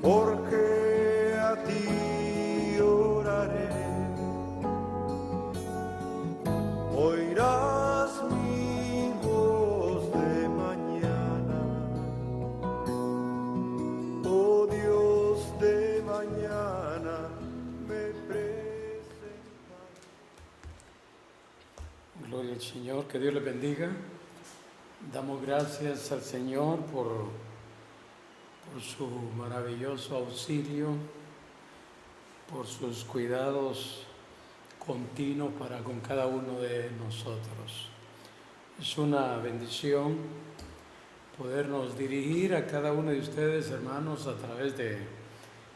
porque a ti oraré. Oirás mi voz de mañana, oh Dios de mañana me presentarás. Gloria al Señor, que Dios le bendiga. Damos gracias al Señor por su maravilloso auxilio, por sus cuidados continuos para con cada uno de nosotros. Es una bendición podernos dirigir a cada uno de ustedes, hermanos, a través de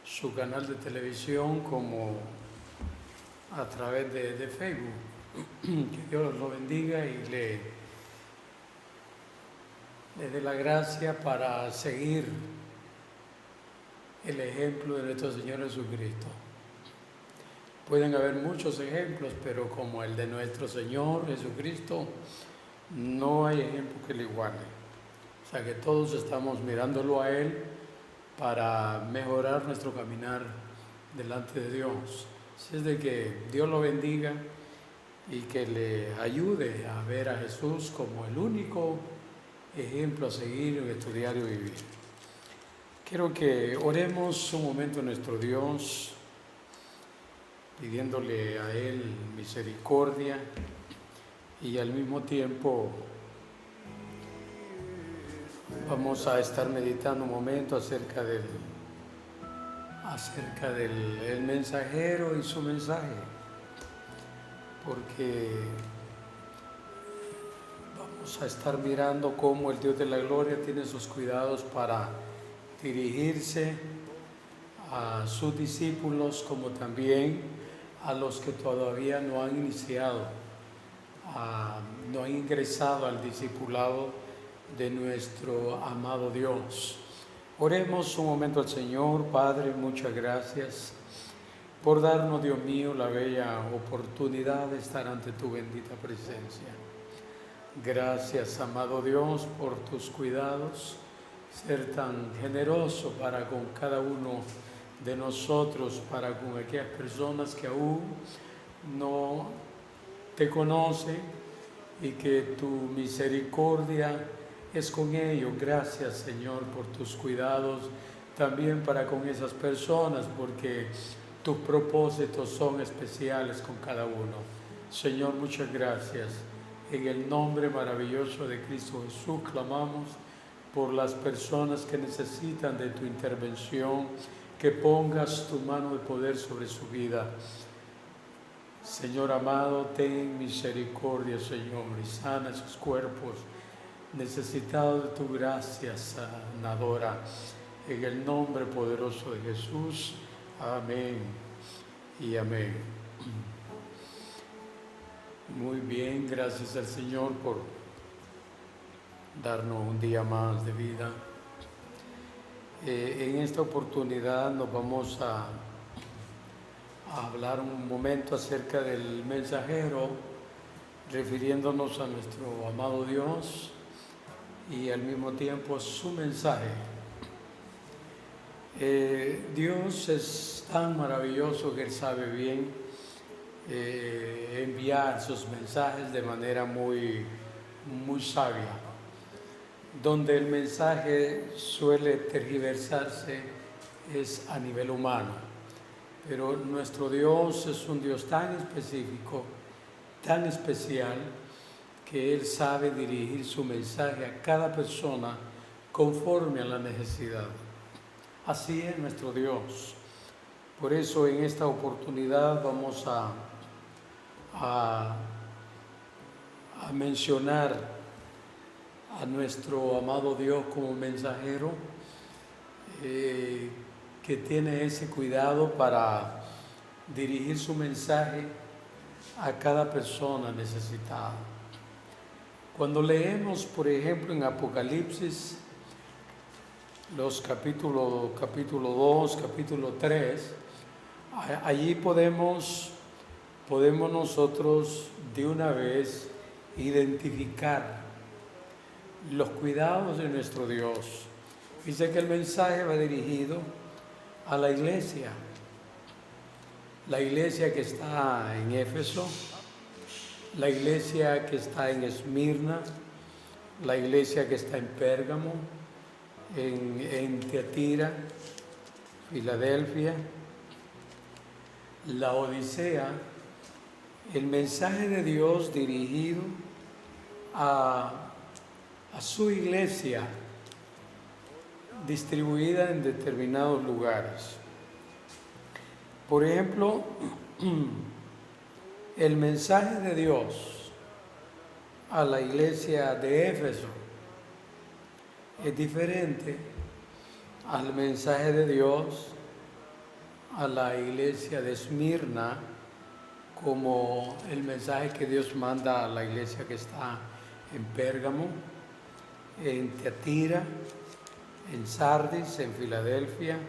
su canal de televisión como a través de Facebook. Que Dios lo bendiga y le dé la gracia para seguir el ejemplo de nuestro Señor Jesucristo. Pueden haber muchos ejemplos, pero como el de nuestro Señor Jesucristo, no hay ejemplo que le iguale. O sea que todos estamos mirándolo a Él para mejorar nuestro caminar delante de Dios. Así es de que Dios lo bendiga y que le ayude a ver a Jesús como el único ejemplo a seguir en nuestro diario vivir. Quiero que oremos un momento a nuestro Dios, pidiéndole a Él misericordia y al mismo tiempo vamos a estar meditando un momento acerca del el mensajero y su mensaje, porque vamos a estar mirando cómo el Dios de la gloria tiene sus cuidados para dirigirse a sus discípulos, como también a los que todavía no han iniciado, no han ingresado al discipulado de nuestro amado Dios. Oremos un momento al Señor. Padre, muchas gracias por darnos, Dios mío, la bella oportunidad de estar ante tu bendita presencia. Gracias, amado Dios, por tus cuidados, ser tan generoso para con cada uno de nosotros, para con aquellas personas que aún no te conocen y que tu misericordia es con ellos. Gracias, Señor, por tus cuidados también para con esas personas, porque tus propósitos son especiales con cada uno. Señor, muchas gracias. En el nombre maravilloso de Cristo Jesús clamamos por las personas que necesitan de tu intervención, que pongas tu mano de poder sobre su vida. Señor amado, ten misericordia, Señor, y sana sus cuerpos necesitados de tu gracia sanadora. En el nombre poderoso de Jesús. Amén y amén. Muy bien, gracias al Señor por darnos un día más de vida. En esta oportunidad nos vamos a hablar un momento acerca del mensajero, refiriéndonos a nuestro amado Dios y al mismo tiempo a su mensaje. Dios es tan maravilloso que Él sabe bien enviar sus mensajes de manera muy sabia. Donde el mensaje suele tergiversarse es a nivel humano, pero nuestro Dios es un Dios tan específico, tan especial, que Él sabe dirigir su mensaje a cada persona conforme a la necesidad. Así es nuestro Dios. Por eso en esta oportunidad vamos a mencionar a nuestro amado Dios como mensajero, que tiene ese cuidado para dirigir su mensaje a cada persona necesitada. Cuando leemos, por ejemplo, en Apocalipsis, los capítulo 2, capítulo 3, allí podemos nosotros de una vez identificar los cuidados de nuestro Dios. Dice que el mensaje va dirigido a la iglesia que está en Éfeso, la iglesia que está en Esmirna, la iglesia que está en Pérgamo, en Tiatira, Filadelfia, la Odisea, el mensaje de Dios dirigido a su iglesia distribuida en determinados lugares. Por ejemplo, el mensaje de Dios a la iglesia de Éfeso es diferente al mensaje de Dios a la iglesia de Esmirna, como el mensaje que Dios manda a la iglesia que está en Pérgamo, en Tiatira, en Sardis, en Filadelfia,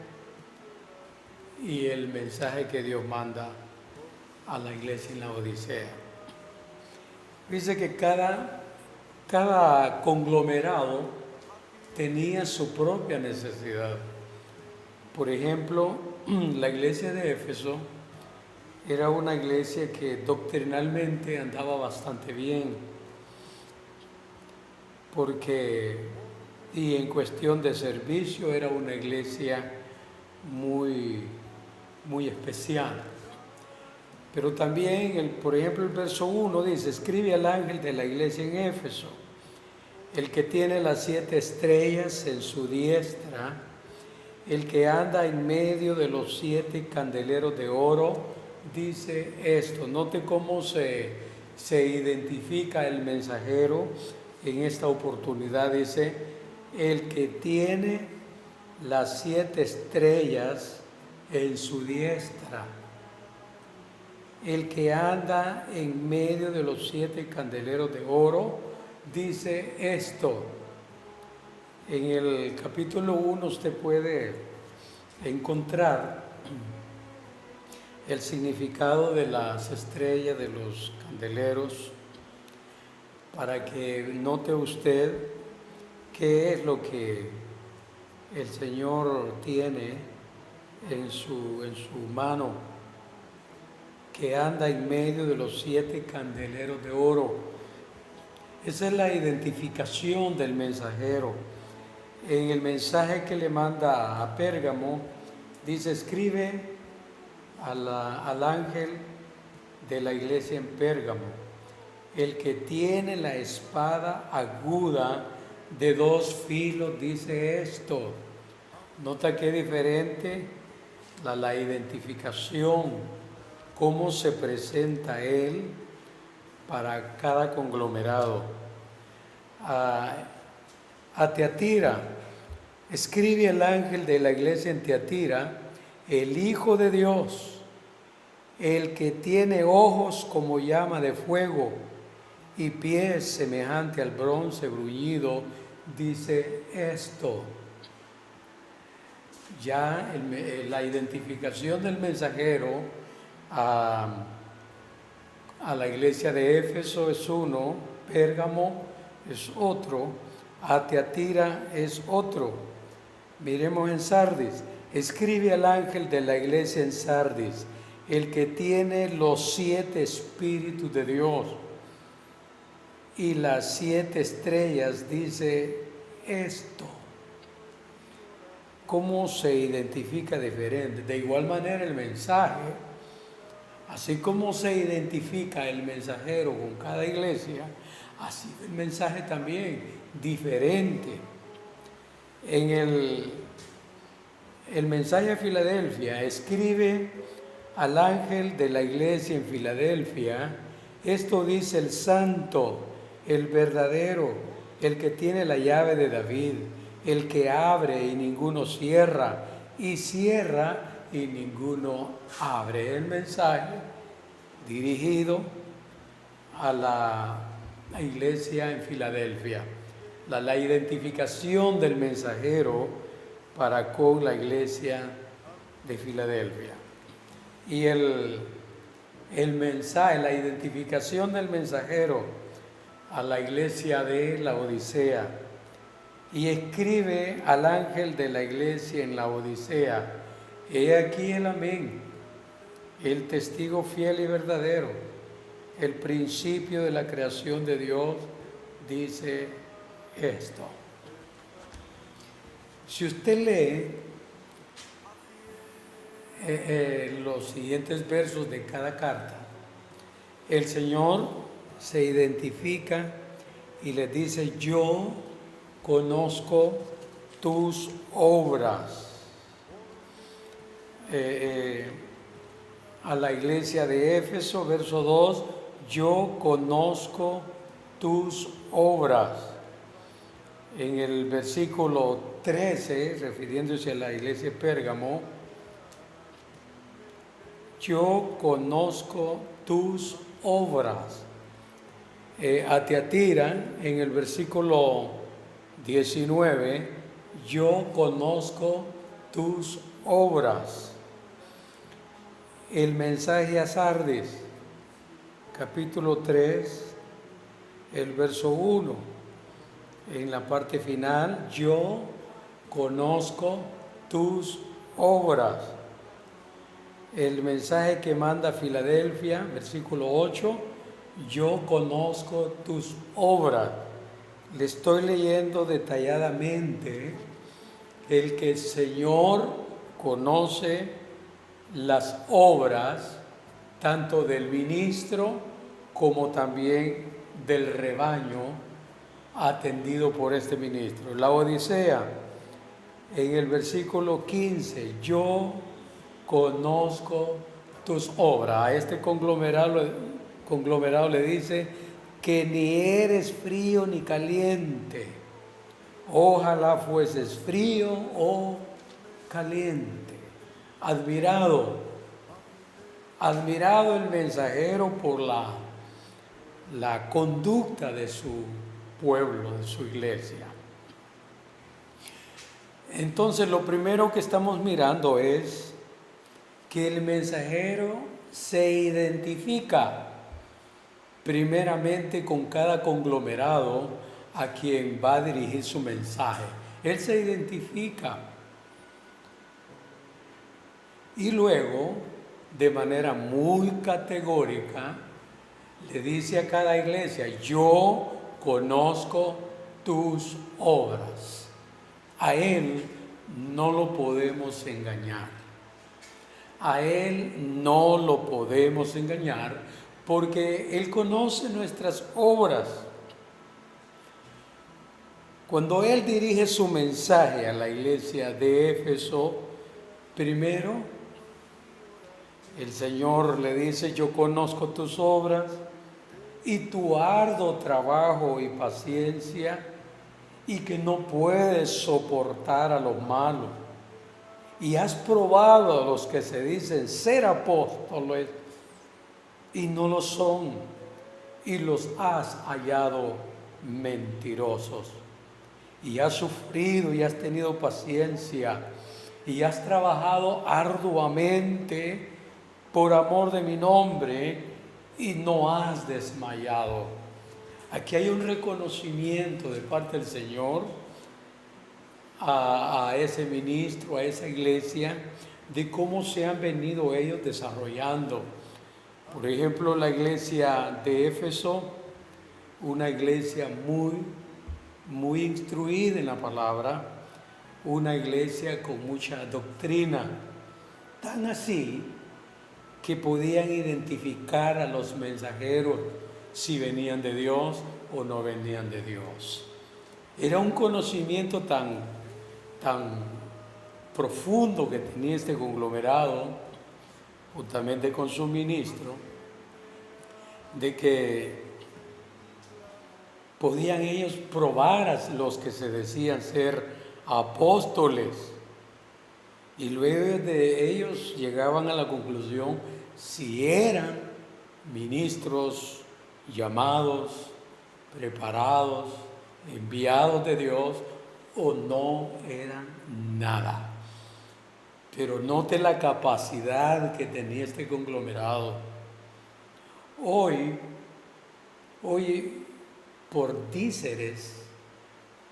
y el mensaje que Dios manda a la iglesia en la Odisea. Dice que cada conglomerado tenía su propia necesidad. Por ejemplo, la iglesia de Éfeso era una iglesia que doctrinalmente andaba bastante bien, y en cuestión de servicio era una iglesia muy especial. Pero también, por ejemplo, el verso 1 dice: escribe al ángel de la iglesia en Éfeso, el que tiene las 7 estrellas en su diestra, el que anda en medio de los 7 candeleros de oro, dice esto. Note cómo se identifica el mensajero en esta oportunidad. Dice: el que tiene las 7 estrellas en su diestra, el que anda en medio de los 7 candeleros de oro, dice esto. En el capítulo 1 usted puede encontrar el significado de las estrellas, de los candeleros, para que note usted qué es lo que el Señor tiene en su mano, que anda en medio de los 7 candeleros de oro. Esa es la identificación del mensajero. En el mensaje que le manda a Pérgamo, dice: escribe al ángel de la iglesia en Pérgamo, el que tiene la espada aguda de 2 filos, dice esto. Nota qué diferente la identificación, cómo se presenta él para cada conglomerado. A Tiatira, escribe el ángel de la iglesia en Tiatira, el Hijo de Dios, el que tiene ojos como llama de fuego y pies semejante al bronce bruñido, dice esto. Ya la identificación del mensajero a la iglesia de Éfeso es uno, Pérgamo es otro, a Tiatira es otro. Miremos en Sardis: escribe al ángel de la iglesia en Sardis, el que tiene los 7 espíritus de Dios y las 7 estrellas, dice esto. ¿Cómo se identifica diferente? De igual manera el mensaje, así como se identifica el mensajero con cada iglesia, así el mensaje también diferente. En el mensaje a Filadelfia, escribe al ángel de la iglesia en Filadelfia, esto dice el santo, el verdadero, el que tiene la llave de David, el que abre y ninguno cierra, y cierra y ninguno abre. El mensaje dirigido a la iglesia en Filadelfia, la identificación del mensajero para con la iglesia de Filadelfia. Y el mensaje, la identificación del mensajero a la iglesia de la Odisea. Y escribe al ángel de la iglesia en la Odisea, He aquí el amén, el testigo fiel y verdadero, el principio de la creación de Dios, dice esto. Si usted lee los siguientes versos de cada carta, el Señor se identifica y le dice: yo conozco tus obras. A la iglesia de Éfeso, verso 2, yo conozco tus obras. En el versículo 13, refiriéndose a la iglesia de Pérgamo, yo conozco tus obras. A Tiatira, en el versículo 19, yo conozco tus obras. El mensaje a Sardis, capítulo 3, el verso 1, en la parte final, yo conozco tus obras. El mensaje que manda a Filadelfia, versículo 8, yo conozco tus obras. Le estoy leyendo detalladamente el que el Señor conoce las obras tanto del ministro como también del rebaño atendido por este ministro. La Odisea, en el versículo 15, yo conozco tus obras. A este conglomerado le dice que ni eres frío ni caliente. Ojalá fueses frío o caliente. Admirado el mensajero por la conducta de su pueblo, de su iglesia. Entonces, lo primero que estamos mirando es que el mensajero se identifica primeramente con cada conglomerado a quien va a dirigir su mensaje. Él se identifica y luego, de manera muy categórica, le dice a cada iglesia: yo conozco tus obras. A él no lo podemos engañar. A él no lo podemos engañar porque él conoce nuestras obras. Cuando él dirige su mensaje a la iglesia de Éfeso, primero el Señor le dice: yo conozco tus obras y tu arduo trabajo y paciencia, y que no puedes soportar a los malos. Y has probado a los que se dicen ser apóstoles y no lo son, y los has hallado mentirosos. Y has sufrido y has tenido paciencia y has trabajado arduamente por amor de mi nombre y no has desmayado. Aquí hay un reconocimiento de parte del Señor a ese ministro, a esa iglesia, de cómo se han venido ellos desarrollando. Por ejemplo, la iglesia de Éfeso, una iglesia muy instruida en la palabra, una iglesia con mucha doctrina, tan así que podían identificar a los mensajeros si venían de Dios o no venían de Dios. Era un conocimiento tan profundo que tenía este conglomerado, juntamente con su ministro, de que podían ellos probar a los que se decían ser apóstoles, y luego de ellos llegaban a la conclusión si eran ministros llamados, preparados, enviados de Dios, o no eran nada. Pero note la capacidad que tenía este conglomerado. Hoy, por díceres,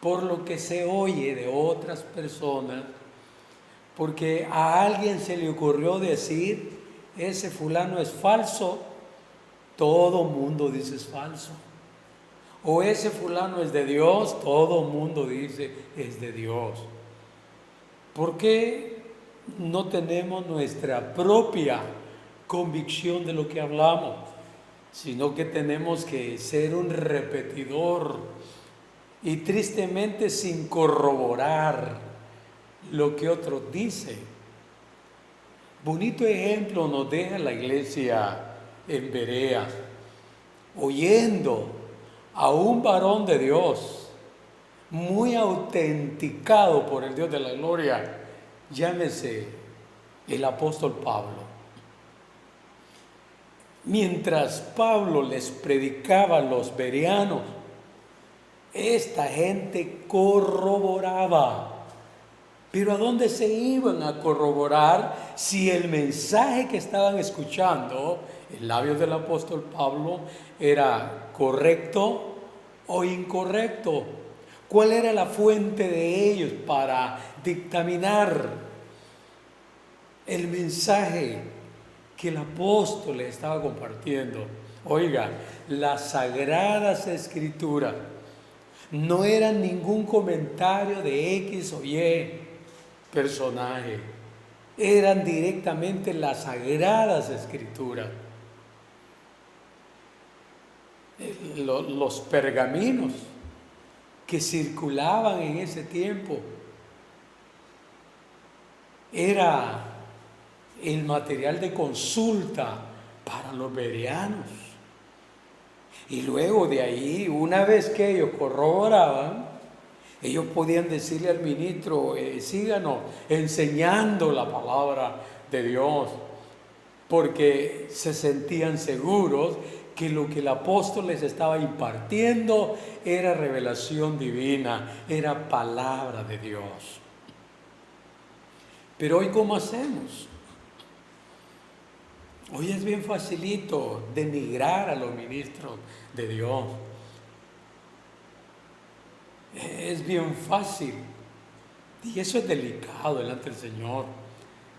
por lo que se oye de otras personas, porque a alguien se le ocurrió decir, ese fulano es falso, todo mundo dice es falso. O ese fulano es de Dios, todo mundo dice es de Dios. ¿Por qué no tenemos nuestra propia convicción de lo que hablamos? Sino que tenemos que ser un repetidor y tristemente sin corroborar lo que otros dicen. Bonito ejemplo nos deja la iglesia en Berea, oyendo a un varón de Dios, muy autenticado por el Dios de la gloria, llámese el apóstol Pablo. Mientras Pablo les predicaba a los bereanos, esta gente corroboraba. Pero ¿a dónde se iban a corroborar si el mensaje que estaban escuchando en labios del apóstol Pablo era correcto o incorrecto? ¿Cuál era la fuente de ellos para dictaminar el mensaje que el apóstol le estaba compartiendo? Oiga, las sagradas escrituras no eran ningún comentario de X o Y personaje, eran directamente las sagradas escrituras. Los pergaminos que circulaban en ese tiempo era el material de consulta para los bereanos. Y luego de ahí, una vez que ellos corroboraban, ellos podían decirle al ministro, síganos enseñando la palabra de Dios, porque se sentían seguros que lo que el apóstol les estaba impartiendo era revelación divina, era palabra de Dios. Pero hoy, ¿cómo hacemos? Hoy es bien facilito denigrar a los ministros de Dios. Es bien fácil, y eso es delicado delante del Señor,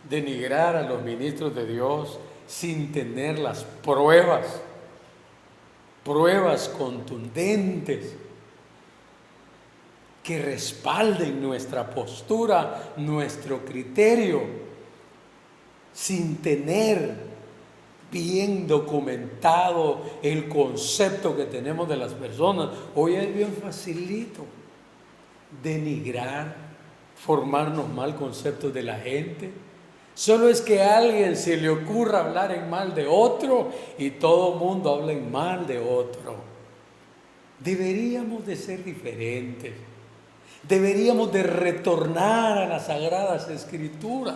denigrar a los ministros de Dios sin tener las pruebas contundentes que respalden nuestra postura, nuestro criterio, sin tener bien documentado el concepto que tenemos de las personas. Hoy es bien facilito denigrar, formarnos mal conceptos de la gente. Solo es que a alguien se le ocurra hablar en mal de otro y todo el mundo habla en mal de otro. Deberíamos de ser diferentes. Deberíamos de retornar a las sagradas escrituras.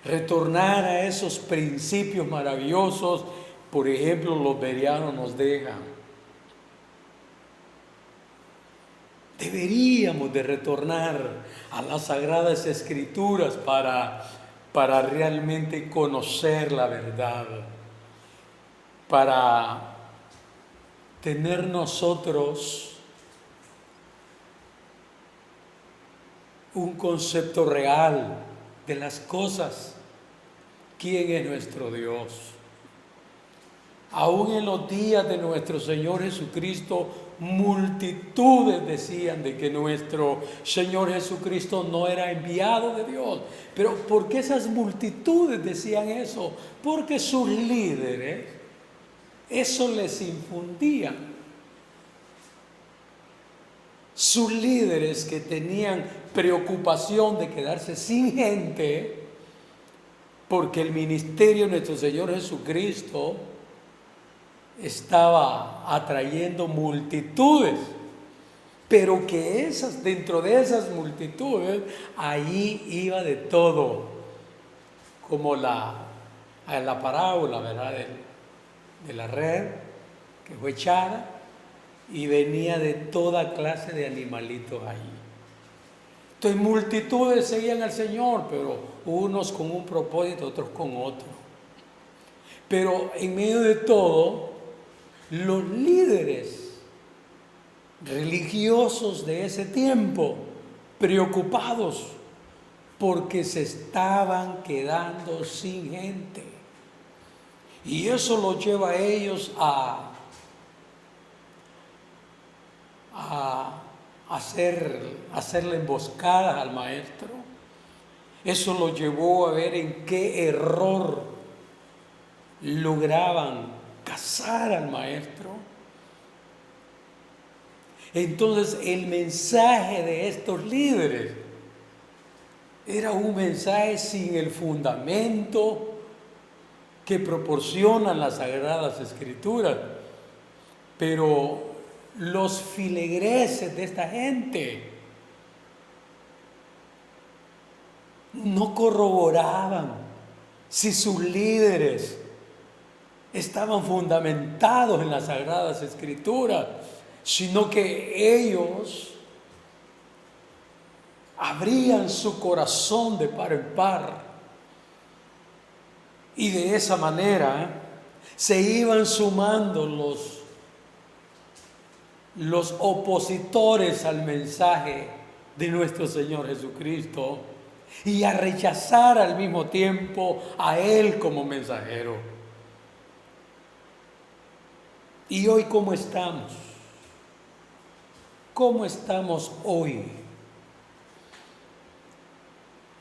Retornar a esos principios maravillosos. Por ejemplo, los bereanos nos dejan. Deberíamos de retornar a las sagradas escrituras para realmente conocer la verdad, para tener nosotros un concepto real de las cosas. ¿Quién es nuestro Dios? Aún en los días de nuestro Señor Jesucristo, multitudes decían de que nuestro Señor Jesucristo no era enviado de Dios. Pero ¿por qué esas multitudes decían eso? Porque sus líderes, eso les infundía. Sus líderes que tenían preocupación de quedarse sin gente, porque el ministerio de nuestro Señor Jesucristo estaba atrayendo multitudes, pero que dentro de esas multitudes, ahí iba de todo, como la parábola, ¿verdad? De la red que fue echada y venía de toda clase de animalitos ahí. Entonces multitudes seguían al Señor, pero unos con un propósito, otros con otro. Pero en medio de todo, los líderes religiosos de ese tiempo, preocupados porque se estaban quedando sin gente. Y eso los lleva a ellos a hacerle emboscada al maestro. Eso los llevó a ver en qué error lograban cazar al maestro. Entonces el mensaje de estos líderes era un mensaje sin el fundamento que proporcionan las Sagradas Escrituras. Pero los filigreses de esta gente no corroboraban si sus líderes estaban fundamentados en las Sagradas Escrituras, sino que ellos abrían su corazón de par en par y de esa manera se iban sumando los opositores al mensaje de nuestro Señor Jesucristo y a rechazar al mismo tiempo a Él como mensajero. ¿Y hoy cómo estamos? ¿Cómo estamos hoy?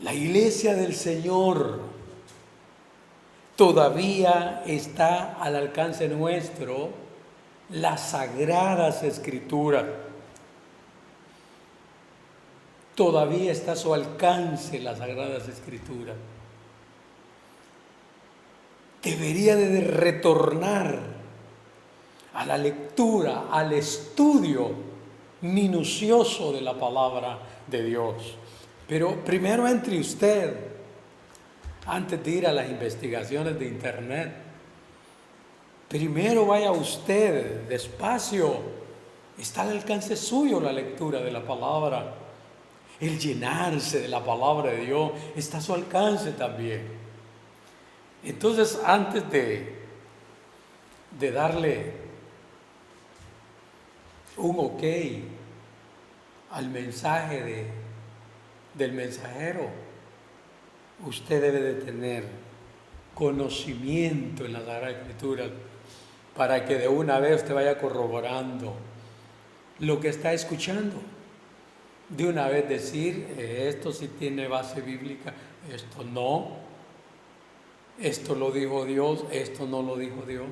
La iglesia del Señor todavía está al alcance nuestro las Sagradas Escrituras. Todavía está a su alcance las Sagradas Escrituras. Debería de retornar a la lectura, al estudio minucioso de la palabra de Dios. Pero primero entre usted, antes de ir a las investigaciones de internet, primero vaya usted despacio. Está al alcance suyo la lectura de la palabra. El llenarse de la palabra de Dios está a su alcance también. Entonces, antes de darle un ok al mensaje del mensajero, usted debe de tener conocimiento en la Sagrada Escritura para que de una vez usted vaya corroborando lo que está escuchando. De una vez decir, esto sí tiene base bíblica, esto no, esto lo dijo Dios, esto no lo dijo Dios.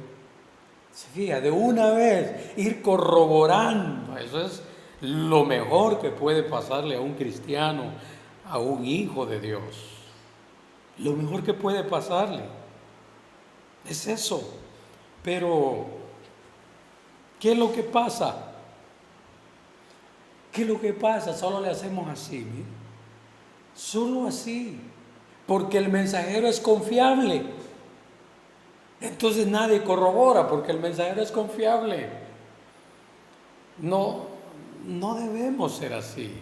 Se fija, de una vez ir corroborando. Eso es lo mejor que puede pasarle a un cristiano, a un hijo de Dios. Lo mejor que puede pasarle es eso. Pero, ¿qué es lo que pasa? ¿Qué es lo que pasa? Solo le hacemos así, mire. Solo así. Porque el mensajero es confiable. Entonces nadie corrobora porque el mensajero es confiable. No debemos ser así.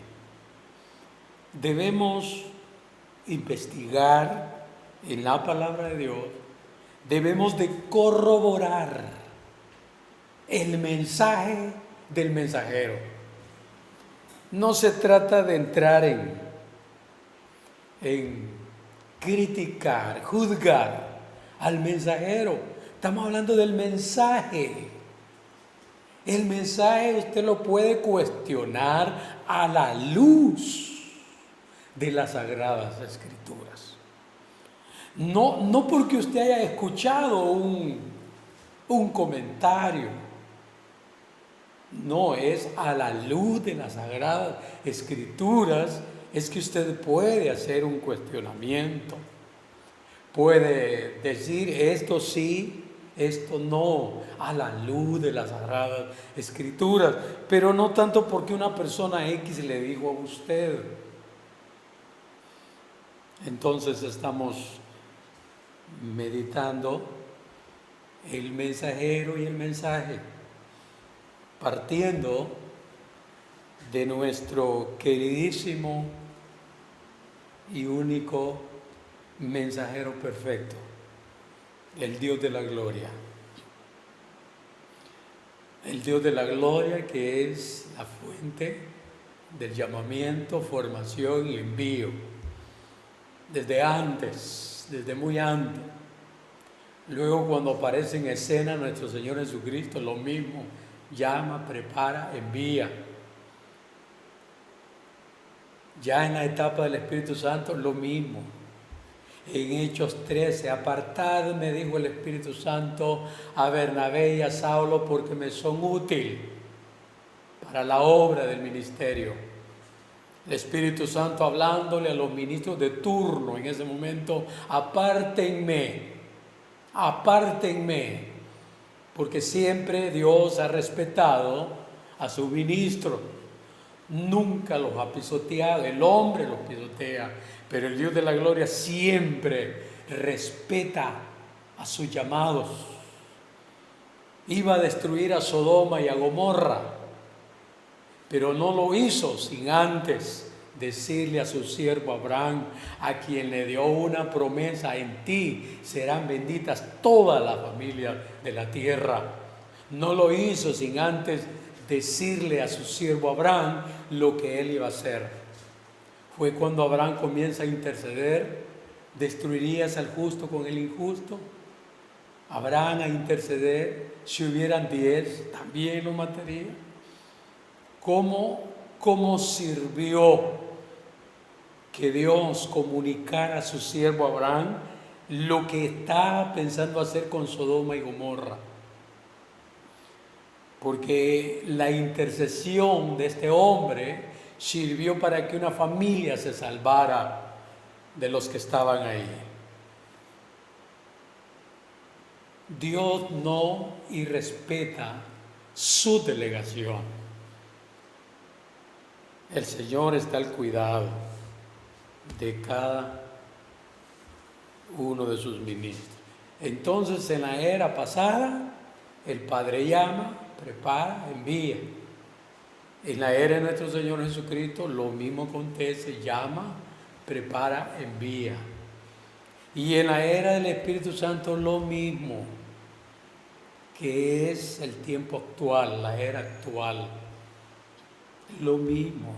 Debemos investigar en la palabra de Dios. Debemos de corroborar el mensaje del mensajero. No se trata de entrar en criticar, juzgar al mensajero. Estamos hablando del mensaje. El mensaje usted lo puede cuestionar a la luz de las Sagradas Escrituras. No porque usted haya escuchado un comentario. No, es a la luz de las Sagradas Escrituras es que usted puede hacer un cuestionamiento. Puede decir esto sí, esto no, a la luz de las Sagradas Escrituras, pero no tanto porque una persona X le dijo a usted. Entonces estamos meditando el mensajero y el mensaje, partiendo de nuestro queridísimo y único mensajero perfecto, el Dios de la gloria. El Dios de la gloria, que es la fuente del llamamiento, formación y envío. desde antes, desde muy antes. Luego cuando aparece en escena nuestro Señor Jesucristo, lo mismo, llama, prepara, envía. Ya en la etapa del Espíritu Santo, lo mismo. En Hechos 13, apartadme, dijo el Espíritu Santo a Bernabé y a Saulo, porque me son útiles para la obra del ministerio. El Espíritu Santo hablándole a los ministros de turno en ese momento: apártenme, apártenme, porque siempre Dios ha respetado a su ministro, nunca los ha pisoteado. El hombre los pisotea, pero el Dios de la gloria siempre respeta a sus llamados. Iba a destruir a Sodoma y a Gomorra, pero no lo hizo sin antes decirle a su siervo Abraham, a quien le dio una promesa: en ti serán benditas todas las familias de la tierra. No lo hizo sin antes decirle a su siervo Abraham lo que él iba a hacer. Fue cuando Abraham comienza a interceder: ¿destruirías al justo con el injusto? Abraham a interceder: si hubieran 10, también lo mataría. ¿Cómo sirvió que Dios comunicara a su siervo Abraham lo que estaba pensando hacer con Sodoma y Gomorra? Porque la intercesión de este hombre sirvió para que una familia se salvara de los que estaban ahí. Dios no irrespeta su delegación. El Señor está al cuidado de cada uno de sus ministros. Entonces, en la era pasada, el Padre llama, prepara, envía. En la era de nuestro Señor Jesucristo, lo mismo acontece: llama, prepara, envía. Y en la era del Espíritu Santo, lo mismo, que es el tiempo actual, la era actual. Lo mismo.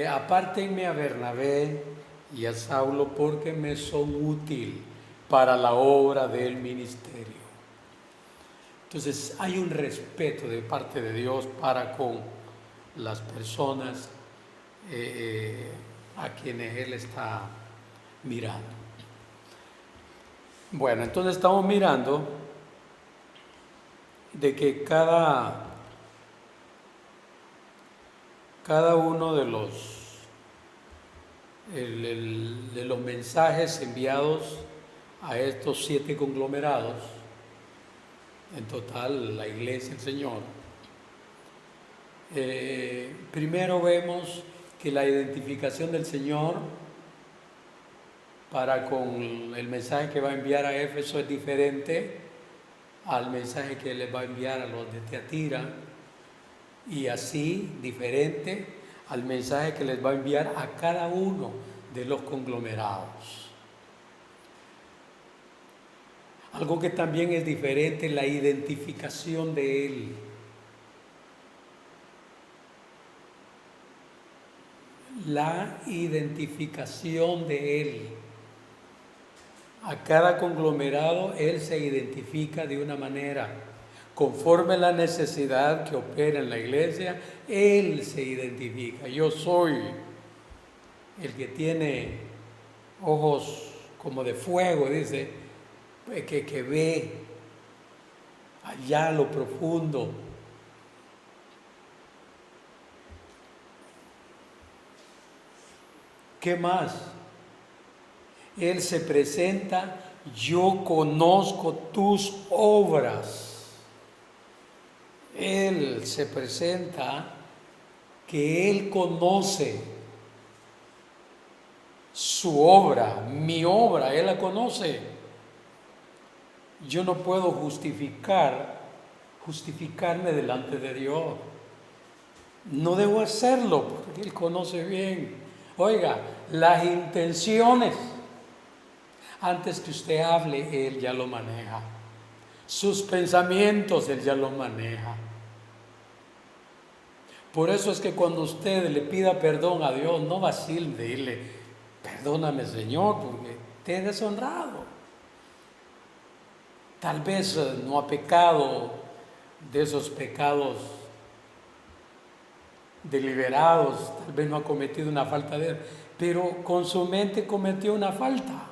Apártenme a Bernabé y a Saulo, porque me son útiles para la obra del ministerio. Entonces hay un respeto de parte de Dios para con las personas a quienes Él está mirando. Bueno, entonces estamos mirando de que cada uno de los mensajes enviados a estos 7 conglomerados, en total la Iglesia del Señor, primero vemos que la identificación del Señor para con el mensaje que va a enviar a Éfeso es diferente al mensaje que les va a enviar a los de Tiatira, y así diferente al mensaje que les va a enviar a cada uno de los conglomerados. Algo que también es diferente es la identificación de Él. La identificación de Él. A cada conglomerado Él se identifica de una manera. Conforme la necesidad que opera en la iglesia, Él se identifica. Yo soy el que tiene ojos como de fuego, dice, que ve allá lo profundo. ¿Qué más? Él se presenta: yo conozco tus obras. Él se presenta que Él conoce su obra, mi obra, Él la conoce. Yo no puedo justificarme delante de Dios. No debo hacerlo porque Él conoce bien. Oiga, las intenciones, antes que usted hable, Él ya lo maneja. Sus pensamientos, Él ya los maneja. Por eso es que cuando usted le pida perdón a Dios, no vacile de decirle, perdóname Señor, porque te he deshonrado. Tal vez no ha pecado de esos pecados deliberados, tal vez no ha cometido una falta de él, pero con su mente cometió una falta.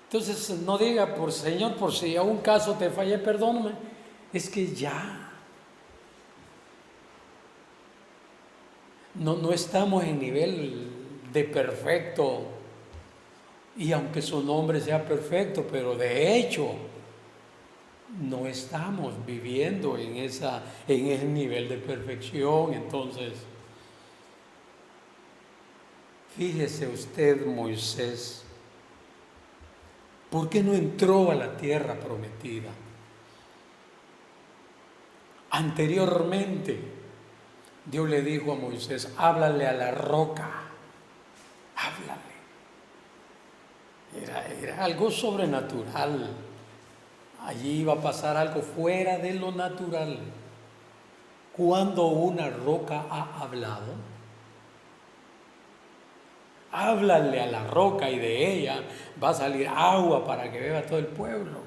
Entonces no diga, por Señor, por si a un caso te fallé, perdóname. Es que ya no estamos en nivel de perfecto, y aunque su nombre sea perfecto, pero de hecho no estamos viviendo en ese nivel de perfección. Entonces, fíjese usted, Moisés, ¿por qué no entró a la tierra prometida? Anteriormente, Dios le dijo a Moisés, háblale a la roca, háblale. Era algo sobrenatural. Allí iba a pasar algo fuera de lo natural. Cuando una roca ha hablado, háblale a la roca y de ella va a salir agua para que beba todo el pueblo.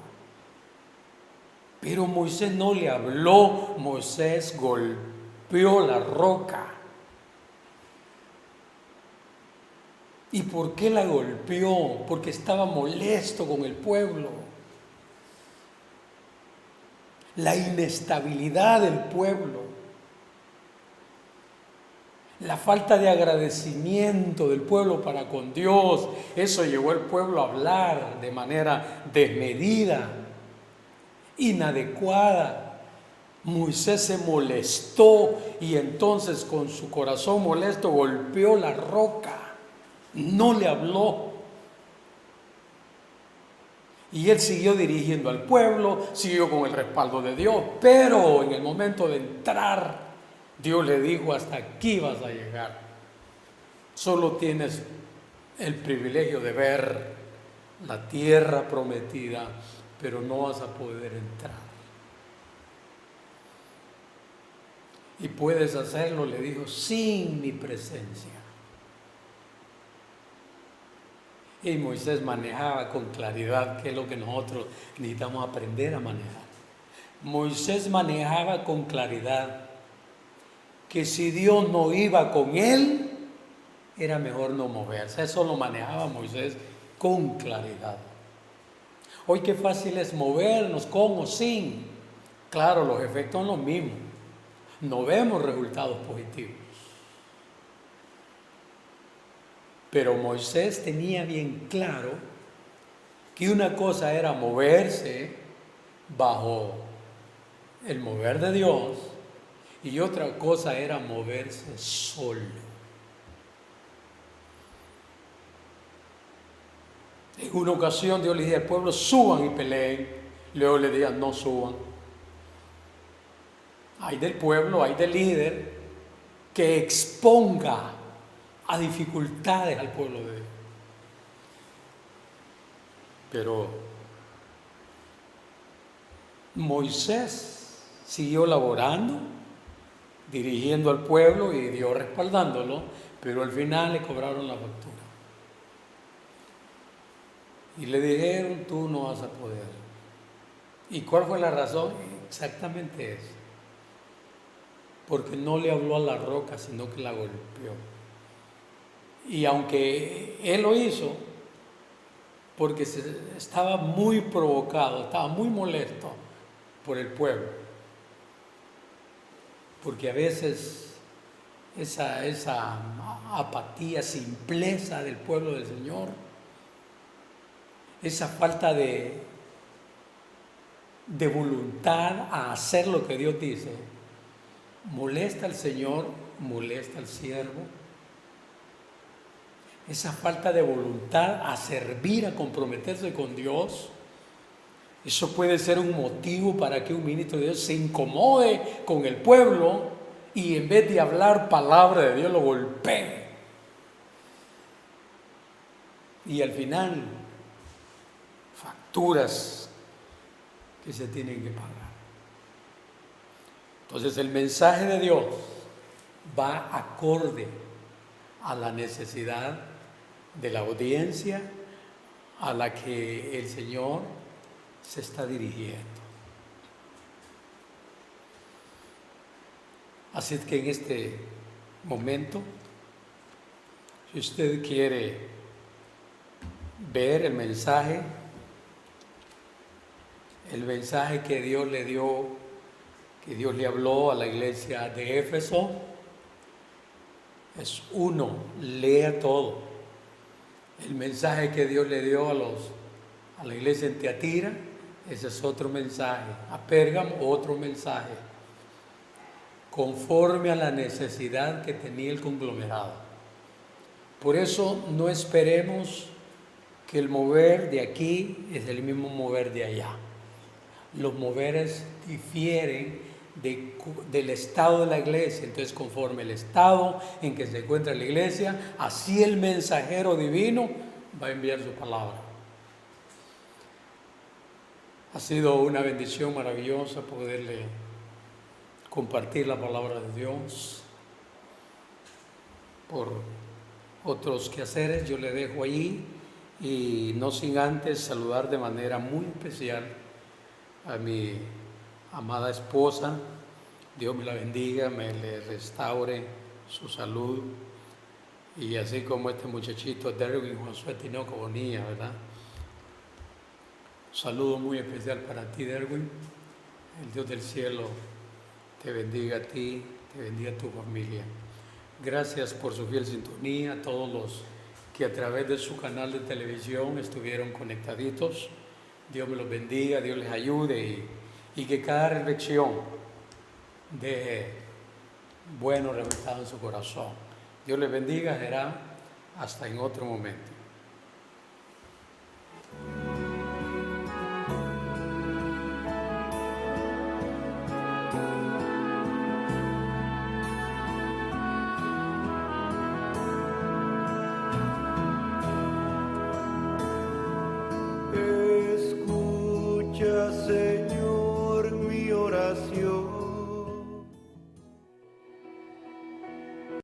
Pero Moisés no le habló, Moisés golpeó la roca. ¿Y por qué la golpeó? Porque estaba molesto con el pueblo. La inestabilidad del pueblo, la falta de agradecimiento del pueblo para con Dios, eso llevó al pueblo a hablar de manera desmedida, inadecuada. Moisés se molestó y entonces con su corazón molesto golpeó la roca, no le habló. Y él siguió dirigiendo al pueblo, siguió con el respaldo de Dios, pero en el momento de entrar, Dios le dijo, hasta aquí vas a llegar. Solo tienes el privilegio de ver la tierra prometida, pero no vas a poder entrar. Y puedes hacerlo, le dijo, sin mi presencia. Y Moisés manejaba con claridad, que es lo que nosotros necesitamos aprender a manejar. Moisés manejaba con claridad que si Dios no iba con él, era mejor no moverse. Eso lo manejaba Moisés con claridad. Hoy qué fácil es movernos con o sin. Claro, los efectos son los mismos. No vemos resultados positivos. Pero Moisés tenía bien claro que una cosa era moverse bajo el mover de Dios y otra cosa era moverse solo. En una ocasión Dios le dijo al pueblo, suban y peleen. Luego le dijo, no suban. Hay del pueblo, hay del líder que exponga a dificultades al pueblo de Dios. Pero Moisés siguió laborando, dirigiendo al pueblo y Dios respaldándolo, pero al final le cobraron la factura. Y le dijeron, tú no vas a poder. ¿Y cuál fue la razón? Exactamente eso. Porque no le habló a la roca, sino que la golpeó. Y aunque él lo hizo, porque estaba muy provocado, estaba muy molesto por el pueblo. Porque a veces esa apatía, simpleza del pueblo del Señor, esa falta de voluntad a hacer lo que Dios dice, molesta al Señor, molesta al siervo. Esa falta de voluntad a servir, a comprometerse con Dios, eso puede ser un motivo para que un ministro de Dios se incomode con el pueblo y en vez de hablar palabra de Dios lo golpee. Y al final, facturas que se tienen que pagar. Entonces el mensaje de Dios va acorde a la necesidad de la audiencia a la que el Señor se está dirigiendo. Así es que en este momento, si usted quiere ver el mensaje que Dios le dio, que Dios le habló a la iglesia de Éfeso, es uno, lea todo. El mensaje que Dios le dio a la iglesia en Tiatira, ese es otro mensaje. A Pérgamo, otro mensaje, conforme a la necesidad que tenía el conglomerado. Por eso no esperemos que el mover de aquí es el mismo mover de allá. Los moveres difieren del estado de la iglesia. Entonces, conforme el estado en que se encuentra la iglesia, así el mensajero divino va a enviar su palabra. Ha sido una bendición maravillosa poderle compartir la palabra de Dios. Por otros quehaceres yo le dejo allí, y no sin antes saludar de manera muy especial a mi amada esposa. Dios me la bendiga, me le restaure su salud, y así como este muchachito Derwin Josué Tinoco Bonilla, ¿verdad? Un saludo muy especial para ti, Derwin. El Dios del cielo te bendiga a ti, te bendiga a tu familia. Gracias por su fiel sintonía, a todos los que a través de su canal de televisión estuvieron conectaditos. Dios me los bendiga, Dios les ayude, y que cada reflexión deje bueno resultado en su corazón. Dios les bendiga, será hasta en otro momento.